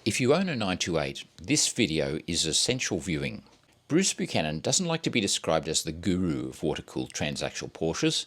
If you own a 928, this video is essential viewing. Bruce Buchanan doesn't like to be described as the guru of water-cooled transaxle Porsches.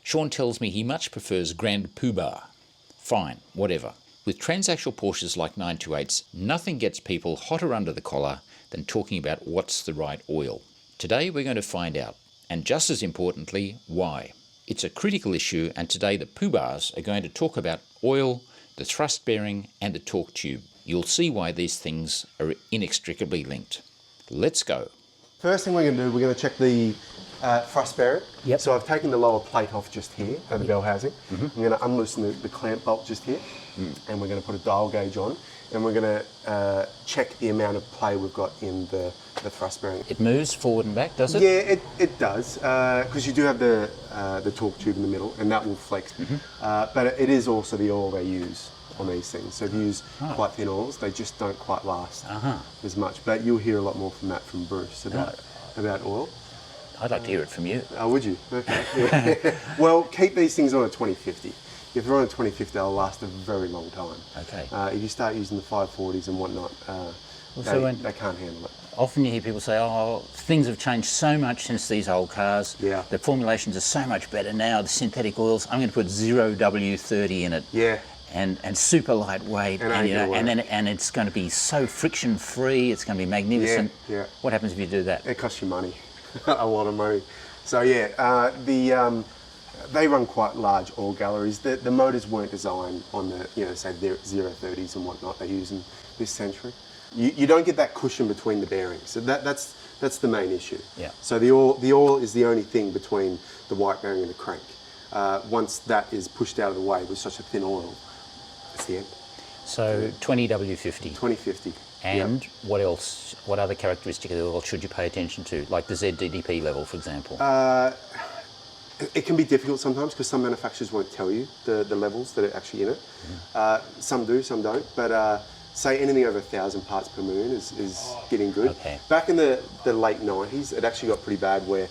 Sean tells me he much prefers Grand Poobah. Fine, whatever. With transaxle Porsches like 928s, nothing gets people hotter under the collar than talking about what's the right oil. Today we're going to find out, and just as importantly, why. It's a critical issue, and today the Poobahs are going to talk about oil, the thrust bearing and the torque tube. You'll see why these things are inextricably linked. Let's go. First thing we're going to do, we're going to check the thrust bearing. Yep. So I've taken the lower plate off just here at the bell housing. I'm going to unloosen the clamp bolt just here, and we're going to put a dial gauge on, and we're going to check the amount of play we've got in the thrust bearing. It moves forward and back, does it? Yeah, it does, because you do have the torque tube in the middle, and that will flex. But it is also the oil they use on these things. So if you use quite thin oils, they just don't quite last as much. But you'll hear a lot more from Bruce about oil. I'd like to hear it from you. Oh, would you? Okay. Yeah. Well, keep these things on a 2050. If they're on a 2050, they'll last a very long time. Okay. If you start using the 540s and whatnot, they can't handle it. Often you hear people say, oh, things have changed so much since these old cars. Yeah. The formulations are so much better now, the synthetic oils. I'm going to put 0W30 in it. Yeah. And super lightweight, and it's going to be so friction free. It's going to be magnificent. Yeah. What happens if you do that? It costs you money, a lot of money. So yeah, they run quite large oil galleries. The motors weren't designed on the say the 030s and whatnot they use in this century. You don't get that cushion between the bearings. So that's the main issue. Yeah. So the oil is the only thing between the white bearing and the crank. Once that is pushed out of the way with such a thin oil, it's the end. So 20W50. 2050. And what else? What other characteristic of the oil should you pay attention to, like the ZDDP level, for example? It can be difficult sometimes because some manufacturers won't tell you the levels that are actually in it. Some do, some don't. But say anything over 1,000 parts per million is getting good. Okay. Back in the late 90s, it actually got pretty bad where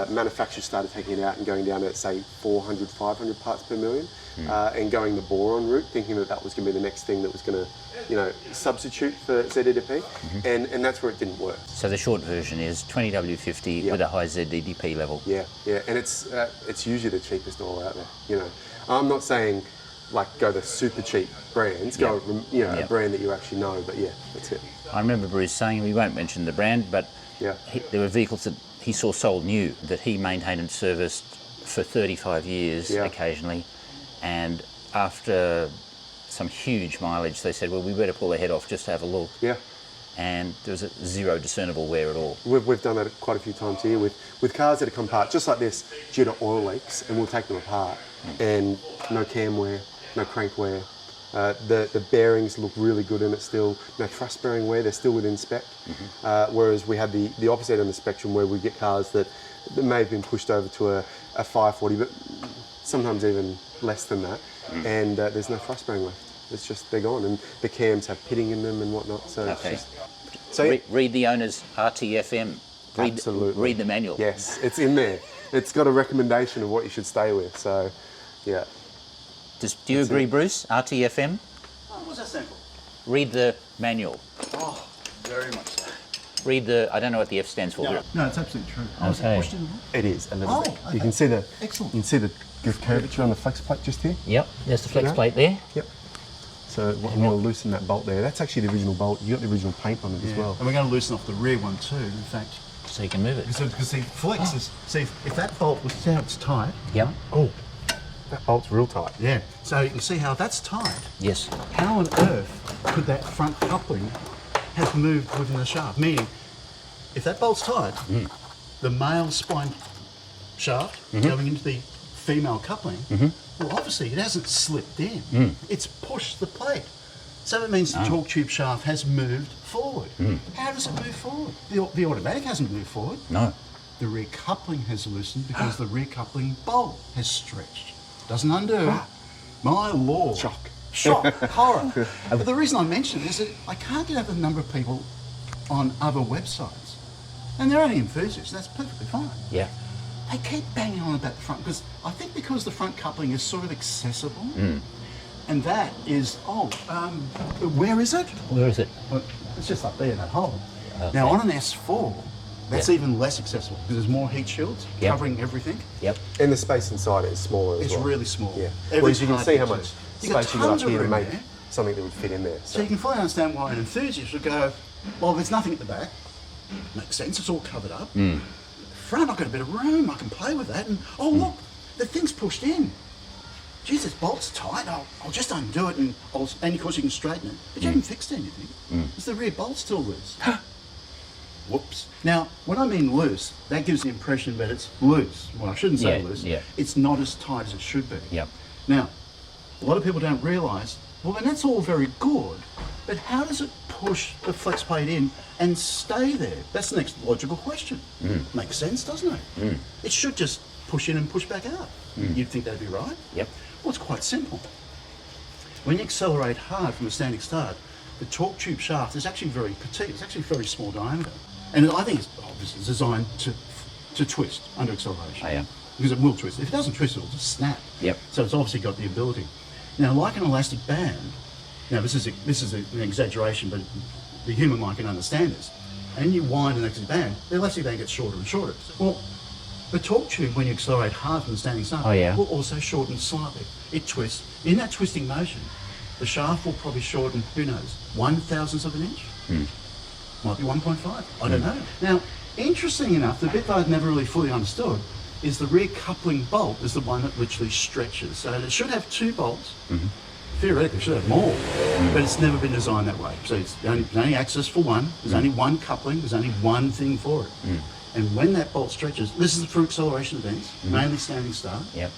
manufacturers started taking it out and going down to, say, 400, 500 parts per million, and going the boron route, thinking that was going to be the next thing that was going to, substitute for ZDDP, and that's where it didn't work. So the short version is 20W50 with a high ZDDP level. Yeah, and it's usually the cheapest oil out there. I'm not saying like go the super cheap brands, go a brand that you actually know, but yeah, that's it. I remember Bruce saying, we won't mention the brand, but there were vehicles that he saw sold new that he maintained and serviced for 35 years occasionally, and after some huge mileage they said, well, we better pull the head off just to have a look. Yeah. And there was zero discernible wear at all. We've done that quite a few times here with cars that have come apart just like this due to oil leaks, and we'll take them apart and no cam wear, no crank wear. The bearings look really good in it still. No thrust bearing wear, they're still within spec. Whereas we had the opposite end of the spectrum where we get cars that may have been pushed over to a 540, but sometimes even less than that, and there's no thrust bearing left. It's just, they're gone, and the cams have pitting in them and whatnot. So read the owner's RTFM. Absolutely. Read the manual. Yes, it's in there. It's got a recommendation of what you should stay with. So, yeah. Do you agree, Bruce? RTFM? What's that stand for? Read the manual. Oh, very much so. Read the, I don't know what the F stands for. No, it's absolutely true. Okay. It is a little bit. Okay. You can see the Excellent. You can see the curvature on the flex plate just here. Yep, there's the flex plate there. Yep. So I'm going to loosen that bolt there. That's actually the original bolt. You got the original paint on it as well. And we're going to loosen off the rear one too, in fact. So you can move it. Because see, flex is, see, if that bolt was, see how it's tight? Yep. Oh, that bolt's real tight. Yeah. So you can see how that's tight. Yes. How on earth could that front coupling have moved within the shaft? Meaning, if that bolt's tight, the male spine shaft going into the female coupling, well, obviously it hasn't slipped in. It's pushed the plate. So that means the torque tube shaft has moved forward. How does it move forward? The automatic hasn't moved forward. No. The rear coupling has loosened because the rear coupling bolt has stretched. Doesn't undo. My lord. Shock, horror. But the reason I mention it is that I can't get over the number of people on other websites, and they're only enthusiasts, that's perfectly fine. Yeah. They keep banging on about the front, because I think because the front coupling is sort of accessible, And that is, where is it? Where is it? Well, it's just up there in that hole. Okay. Now on an S4, that's even less accessible because there's more heat shields covering everything. Yep. And the space inside it is smaller as It's well. really small. Yeah. Every Whereas you can part see how is- much You got space you got tons up of here to room make there. something that would fit in there. So you can fully understand why an enthusiast would go, well, there's nothing at the back. Makes sense, it's all covered up. The front, I've got a bit of room, I can play with that. And, look, the thing's pushed in. Geez, this bolt's tight, I'll just undo it and of course you can straighten it. But you haven't fixed anything. Is the rear bolt still loose? Whoops. Now, when I mean loose, that gives the impression that it's loose. Well, I shouldn't say loose. Yeah. It's not as tight as it should be. Yep. Now, a lot of people don't realise, well, then that's all very good, but how does it push the flex plate in and stay there? That's the next logical question. Makes sense, doesn't it? It should just push in and push back out. You'd think that'd be right? Yep. Well, it's quite simple. When you accelerate hard from a standing start, the torque tube shaft is actually very petite. It's actually very small diameter. And I think it's obviously designed to twist under acceleration. Oh, yeah. Because it will twist. If it doesn't twist, it'll just snap. Yep. So it's obviously got the ability. Now, like an elastic band, now this is an exaggeration, but the human mind can understand this. And you wind an elastic band, the elastic band gets shorter and shorter. Well, the torque tube, when you accelerate hard from the standing start, will also shorten slightly. It twists. In that twisting motion, the shaft will probably shorten, who knows, 1/1000th of an inch? Might be 1.5. I don't know. Now, interesting enough, the bit that I've never really fully understood is the rear coupling bolt is the one that literally stretches. So it should have 2 bolts. Theoretically, it should have more, but it's never been designed that way. So it's only access for one. There's only one coupling. There's only one thing for it. And when that bolt stretches, this is for acceleration events, mainly standing start. Yep.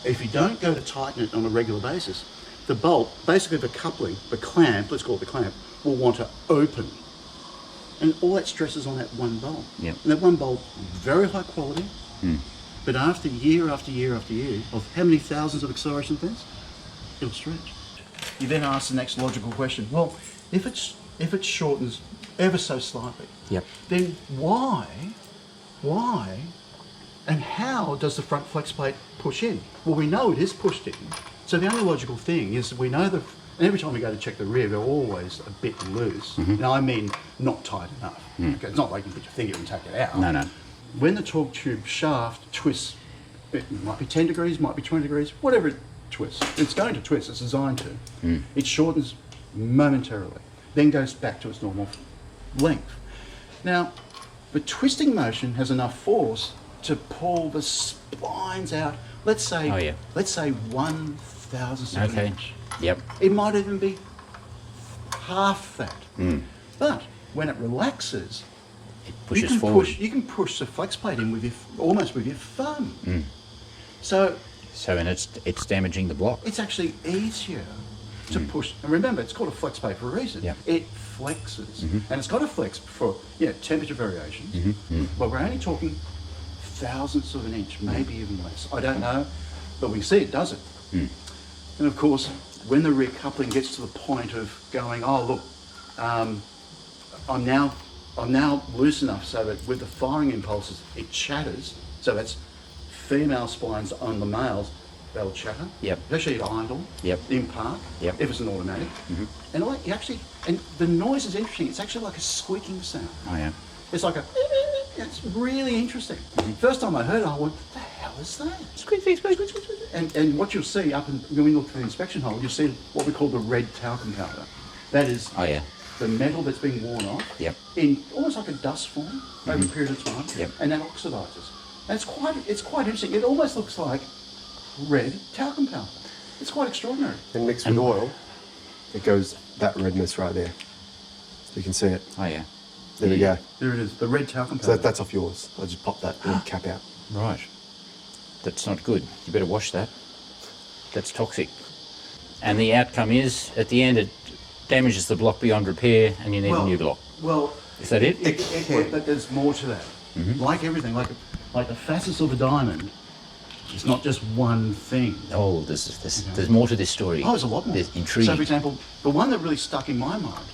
If you don't go to tighten it on a regular basis, the bolt, basically the coupling, the clamp, let's call it the clamp, will want to open. And all that stress is on that one bolt. Yep. And that one bolt, very high quality, but after year after year after year of how many thousands of acceleration events, it'll stretch. You then ask the next logical question, well, if it shortens ever so slightly, then why and how does the front flex plate push in? Well, we know it is pushed in. So the only logical thing is we know and every time we go to check the rear, they're always a bit loose. Now, I mean not tight enough. Okay, it's not like you put your finger and take it out. No. When the torque tube shaft twists, it might be 10 degrees, might be 20 degrees, whatever it twists. It's going to twist, it's designed to. It shortens momentarily, then goes back to its normal length. Now, the twisting motion has enough force to pull the spines out, let's say 1/1000th of an inch. Yep. It might even be half that. But when it relaxes, It pushes forward. you can push the flex plate in with almost with your thumb. So And it's damaging the block. it's actually easier to push. And remember, it's called a flex plate for a reason. Yep. It flexes, and it's got to flex for temperature variations. But we're only talking thousandths of an inch, maybe even less. I don't know, but we can see it does it. And of course, when the rear coupling gets to the point of going, oh look, I'm now loose enough so that with the firing impulses, it chatters. So that's female splines on the males, they'll chatter. Yep. Especially at idle. Yep. In park. Yep. If it's an automatic. And and the noise is interesting. It's actually like a squeaking sound. Oh yeah. It's like it's really interesting. First time I heard it, I went, the hell is that? Squeak. And what you'll see when we look through the inspection hole, you'll see what we call the red talcum powder. That is the metal that's being worn off in almost like a dust form over a period of time, and that oxidizes. And it's quite interesting. It almost looks like red talcum powder. It's quite extraordinary. And mixed with oil, it goes that redness right there. So you can see it. Oh yeah. There we go. There it is, the red talcum So powder. that's off yours. I'll just pop that little cap out. Right. That's not good. You better wash that. That's toxic. And the outcome is, at the end, it damages the block beyond repair, and you need a new block. Well, Is that it? But there's more to that. Like everything, like the facets of a diamond, it's not just one thing. Oh, there's more to this story. Oh, there's a lot more. There's intrigue. So, for example, the one that really stuck in my mind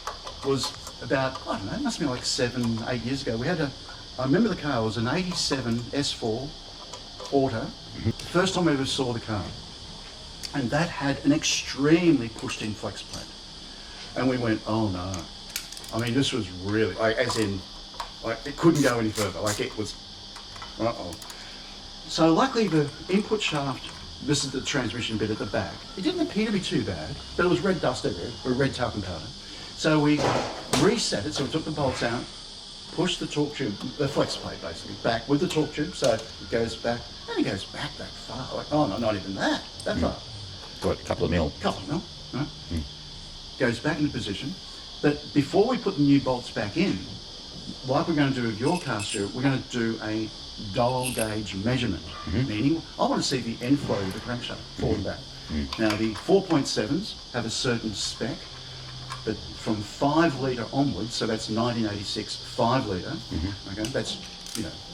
was about, I don't know, it must have been like 7, 8 years ago. I remember the car, it was an 87 S4 Auto. First time I ever saw the car. And that had an extremely pushed-in flex plate. And we went, oh no. I mean, this was really, as in, it couldn't go any further. It was, uh-oh. So luckily the input shaft, this is the transmission bit at the back. It didn't appear to be too bad, but it was red dust everywhere, or red talcum powder. So we reset it, so we took the bolts out, pushed the torque tube, the flex plate basically, back with the torque tube, so it goes back, and it goes back that far. Oh no, not even that far. Got a couple of mil. Right? Goes back into position. But before we put the new bolts back in, like we're going to do with your car, Stuart, we're going to do a dial gauge measurement, meaning I want to see the end flow of the crankshaft, forward and back. Now the 4.7s have a certain spec, but from 5 litre onwards, so that's 1986 5 litre, okay, that's,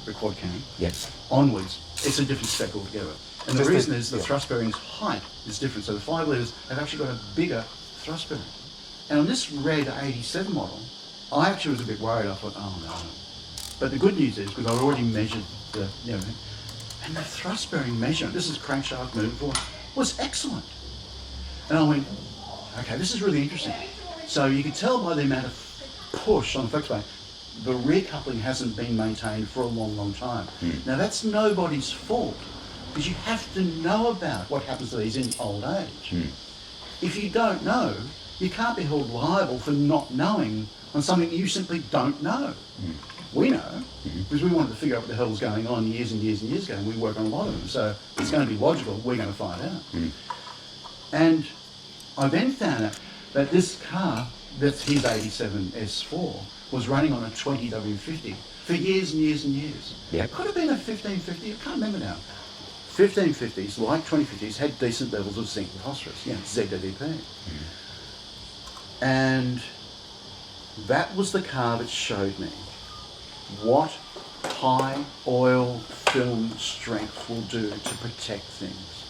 record counting, Yes. onwards, it's a different spec altogether. And the reason is the thrust bearing's height is different, so the 5 litres have actually got a bigger thrust bearing. And on this red 87 model, I actually was a bit worried. I thought, oh no. But the good news is, because I've already measured the, and the thrust bearing measurement, this is crankshaft moving forward, was excellent. And I went, okay, this is really interesting. So you could tell by the amount of push on the flex plate, the rear coupling hasn't been maintained for a long, long time. Now that's nobody's fault, because you have to know about what happens to these in old age. If you don't know, you can't be held liable for not knowing on something you simply don't know. We know, because we wanted to figure out what the hell was going on years and years and years ago, and we work on a lot of them, so it's going to be logical, we're going to find out. And I then found out that this car, that's his 87 S4, was running on a 20W50 for years and years and years. Yep. It could have been a 1550, I can't remember now. 1550s, like 2050s, had decent levels of zinc and phosphorus, ZWP. And that was the car that showed me what high oil film strength will do to protect things.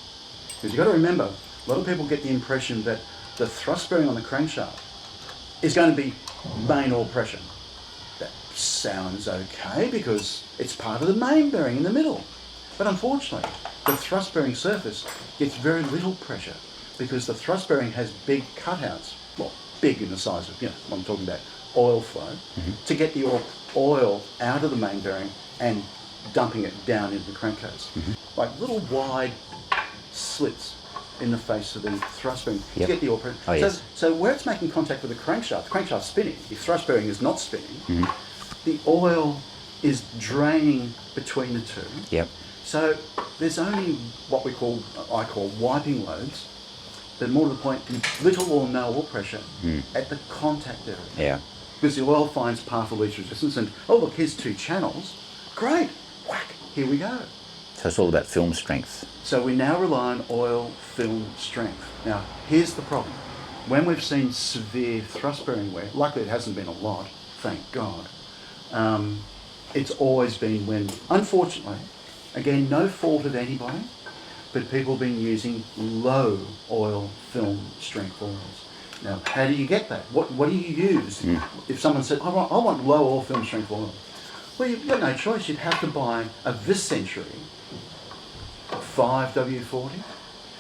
Because you've got to remember, a lot of people get the impression that the thrust bearing on the crankshaft is going to be main oil pressure. That sounds okay because it's part of the main bearing in the middle. But unfortunately, the thrust bearing surface gets very little pressure because the thrust bearing has big cutouts, well, big in the size of, what I'm talking about, oil flow, to get the oil out of the main bearing and dumping it down into the crankcase. Like little wide slits in the face of the thrust bearing to get the oil pressure. Oh, yes. So where it's making contact with the crankshaft's spinning. If thrust bearing is not spinning, the oil is draining between the two. Yep. So there's only what I call wiping loads, but more to the point, little or no oil pressure at the contact area. Yeah. Because the oil finds half a litre resistance and, oh look, here's 2 channels. Great, whack, here we go. So it's all about film strength. So we now rely on oil film strength. Now, here's the problem. When we've seen severe thrust bearing wear, luckily it hasn't been a lot, thank God, it's always been when, unfortunately, again, no fault of anybody, but people have been using low oil film strength oils. Now, how do you get that? What do you use? If someone said, I want low oil film strength oil, well, you've got no choice. You'd have to buy a this century 5W40.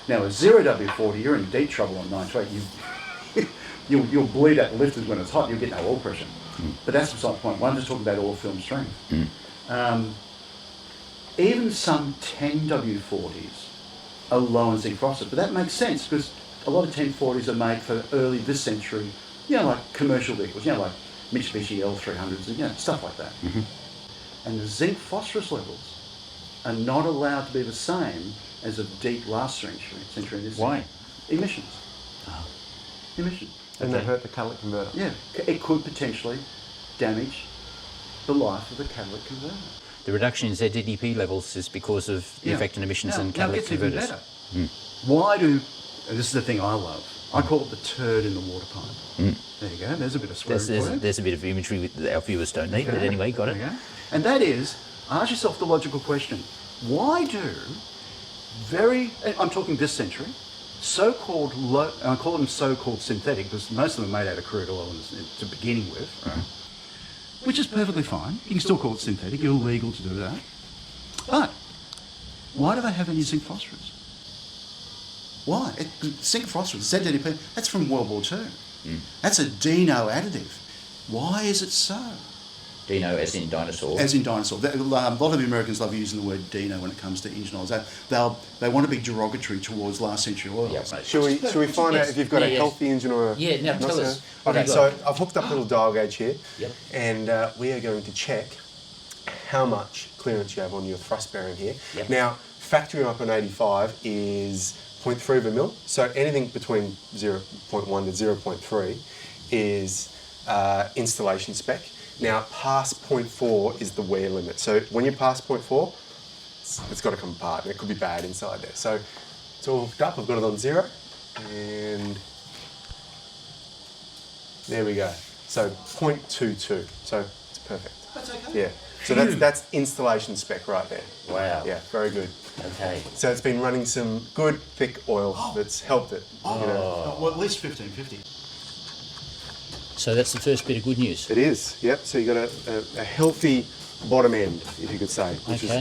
Now, a 0W40, you're in deep trouble on nitrate. You'll bleed out the lifters when it's hot. You'll get no oil pressure. But that's beside the point. I'm just talking about oil film strength. Even some 10W40s are low in zinc phosphorus, but that makes sense because a lot of 1040s are made for early this century, like commercial vehicles, like Mitsubishi L300s, and stuff like that. And the zinc phosphorus levels are not allowed to be the same as a deep last century in this. Why? Emissions. Emissions. And that hurt the catalytic converter. Yeah, it could potentially damage the life of the catalytic converter. The reduction in ZDP levels is because of the effect on emissions and catalytic converters. Now it gets even better. Why do, and this is the thing I love, I call it the turd in the water pipe. There you go, there's a bit of swearing for you. There's a bit of imagery that our viewers don't need, but anyway, got it. And that is, ask yourself the logical question, why do I'm talking this century, so-called low, and I call them so-called synthetic because most of them are made out of crude oil to beginning with, which is perfectly fine. You can still call it synthetic, you're legal to do that. But why do they have any zinc phosphorus? Why? Zinc phosphorus, ZDP, that's from World War II. That's a dino additive. Why is it so? Dino as in dinosaur. As in dinosaur. A lot of Americans love using the word dino when it comes to engine oils. They want to be derogatory towards last century oils. Yep. Should we find out if you've got a healthy engine or a... Yeah, now tell us. Okay, so I've hooked up a little dial gauge here, Yep. and we are going to check how much clearance you have on your thrust bearing here. Yep. Now, factory up on 85 is 0.3 of a mil, so anything between 0.1 to 0.3 is installation spec. Now, past 0.4 is the wear limit. So when you're past 0.4, it's got to come apart, and it could be bad inside there. So it's all hooked up. I've got it on 0, and there we go. So 0.22. So it's perfect. That's okay. Yeah. So that's installation spec right there. Wow. Yeah, very good. Okay. So it's been running some good thick oil that's helped it. You know. Well, at least 1550. So that's the first bit of good news. It is. Yep. So you got a healthy bottom end, if you could say,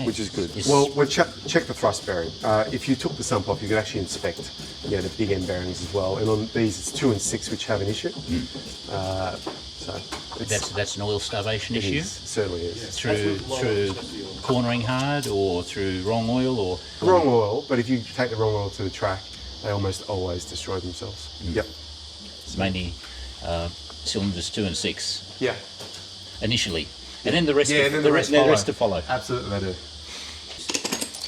which is good. Yes. Well, we've checked the thrust bearing. If you took the sump off, you could actually inspect, the big end bearings as well. And on these, it's 2 and 6 which have an issue. So That's an oil starvation issue. it certainly is. Through cornering hard or through wrong oil or Wrong oil, but if you take the wrong oil to the track, they almost always destroy themselves. Yep. it's mainly cylinders 2 and 6 Yeah. initially, and then the rest. Yeah, to, then the the rest rest to follow. Absolutely, they do.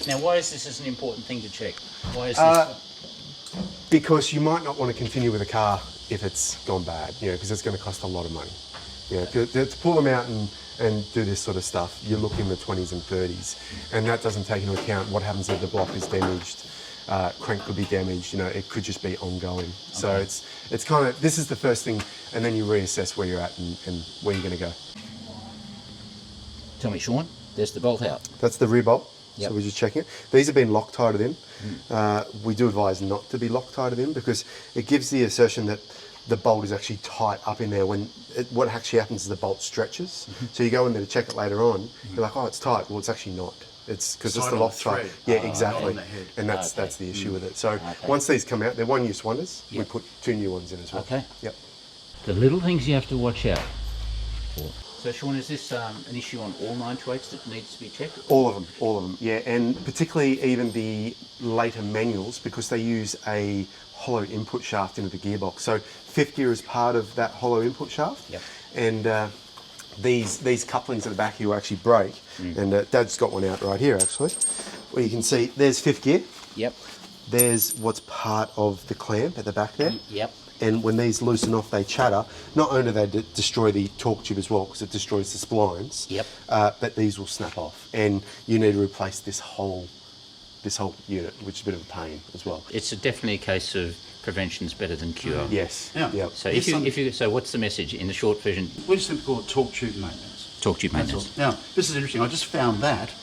Now, why is this an important thing to check? Why is this? Because you might not want to continue with a car if it's gone bad, because it's going to cost a lot of money. To pull them out and do this sort of stuff, you look in the 20s and 30s, and that doesn't take into account what happens if the block is damaged, crank could be damaged, it could just be ongoing. So it's kind of, this is the first thing, and then you reassess where you're at and where you're going to go. Tell me, Sean. There's the bolt out. That's the rear bolt. Yep. So we're just checking it. These have been Loctited in. We do advise not to be Loctited in because it gives the assertion that the bolt is actually tight up in there when what actually happens is the bolt stretches. So you go in there to check it later on, you're like, oh, it's tight. Well, it's actually not. It's because it's the Loctite. Yeah, exactly. on the head. And that's the issue with it. So once these come out, they're one-use wonders. We put 2 new ones in as well. Okay. Yep. The little things you have to watch out for. So, Sean, is this an issue on all 928s that needs to be checked? All of them, yeah, and particularly even the later manuals because they use a hollow input shaft into the gearbox. So fifth gear is part of that hollow input shaft, and these couplings at the back here will actually break. And Dad's got one out right here actually, where you can see there's fifth gear. Yep. There's what's part of the clamp at the back there. Yep. And when these loosen off, they chatter. Not only do they destroy the torque tube as well, because it destroys the splines. Yep. But these will snap off, and you need to replace this whole unit, which is a bit of a pain as well. It's definitely a case of prevention's better than cure. Yes. Yeah. Yep. So so what's the message in the short version? We just simply call it torque tube maintenance. Torque tube That's all. maintenance. Now, this is interesting. I just found that.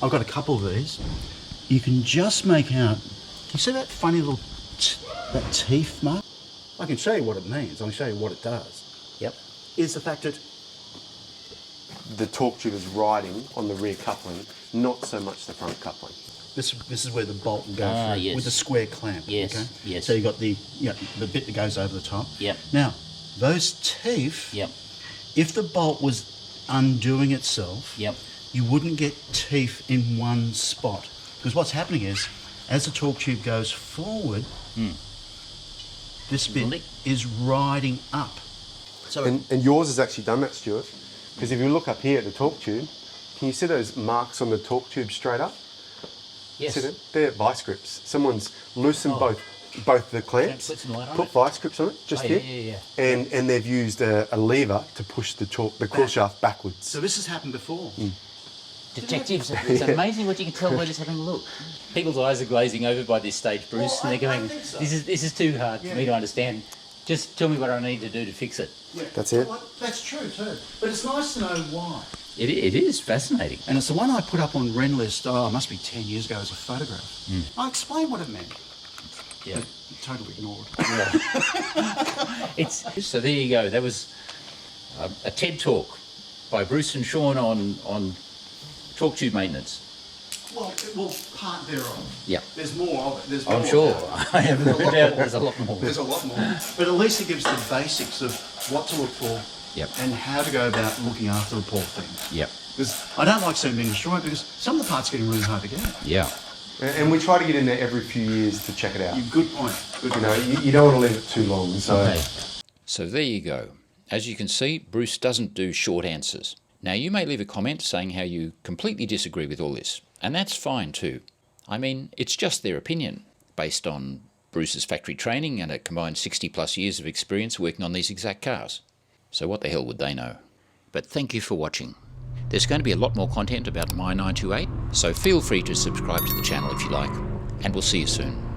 I've got a couple of these. You can just make out, you see that funny little, that teeth mark? I can show you what it means. I'll show you what it does. Yep. Is the fact that The torque tube is riding on the rear coupling, not so much the front coupling. this is where the bolt will go through yes. with the square clamp. Yes, Okay? yes. So you got the the bit that goes over the top. Yep. Now, those teeth. Yep. If the bolt was undoing itself. Yep. You wouldn't get teeth in one spot because what's happening is, as the torque tube goes forward, this bit is riding up. So And yours has actually done that, Stuart, because if you look up here at the torque tube, can you see those marks on the torque tube straight up? Yes. See them? They're vice grips. Someone's loosened both the clamps, Put some light on put it. vice grips on it, just here, yeah. and they've used a lever to push the quill shaft backwards. So this has happened before. Detectives, it's amazing what you can tell by just having a look. People's eyes are glazing over by this stage, Bruce, and they're going, this is too hard for me to understand. Just tell me what I need to do to fix it. Yeah. That's it. Well, that's true too. But it's nice to know why. It is fascinating. And it's the one I put up on Renlist, it must be 10 years ago as a photograph. I explained what it meant. Yeah. Totally ignored. So there you go. That was a TED talk by Bruce and Sean on torque tube maintenance. Well, part thereof. Yeah. There's more of it. There's I'm more sure. of it. I have no doubt there's a lot more. There's a lot more. But at least it gives the basics of what to look for Yep. and how to go about looking after the poor thing. Yep. Because I don't like seeing them being destroyed because some of the parts are getting really hard to get. Yeah. And we try to get in there every few years to check it out. Good point. Good You know, you don't want to leave it too long. So. Okay. So there you go. As you can see, Bruce doesn't do short answers. Now you may leave a comment saying how you completely disagree with all this, and that's fine too. I mean, it's just their opinion, based on Bruce's factory training and a combined 60 plus years of experience working on these exact cars. So what the hell would they know? But thank you for watching. There's going to be a lot more content about my 928, so feel free to subscribe to the channel if you like, and we'll see you soon.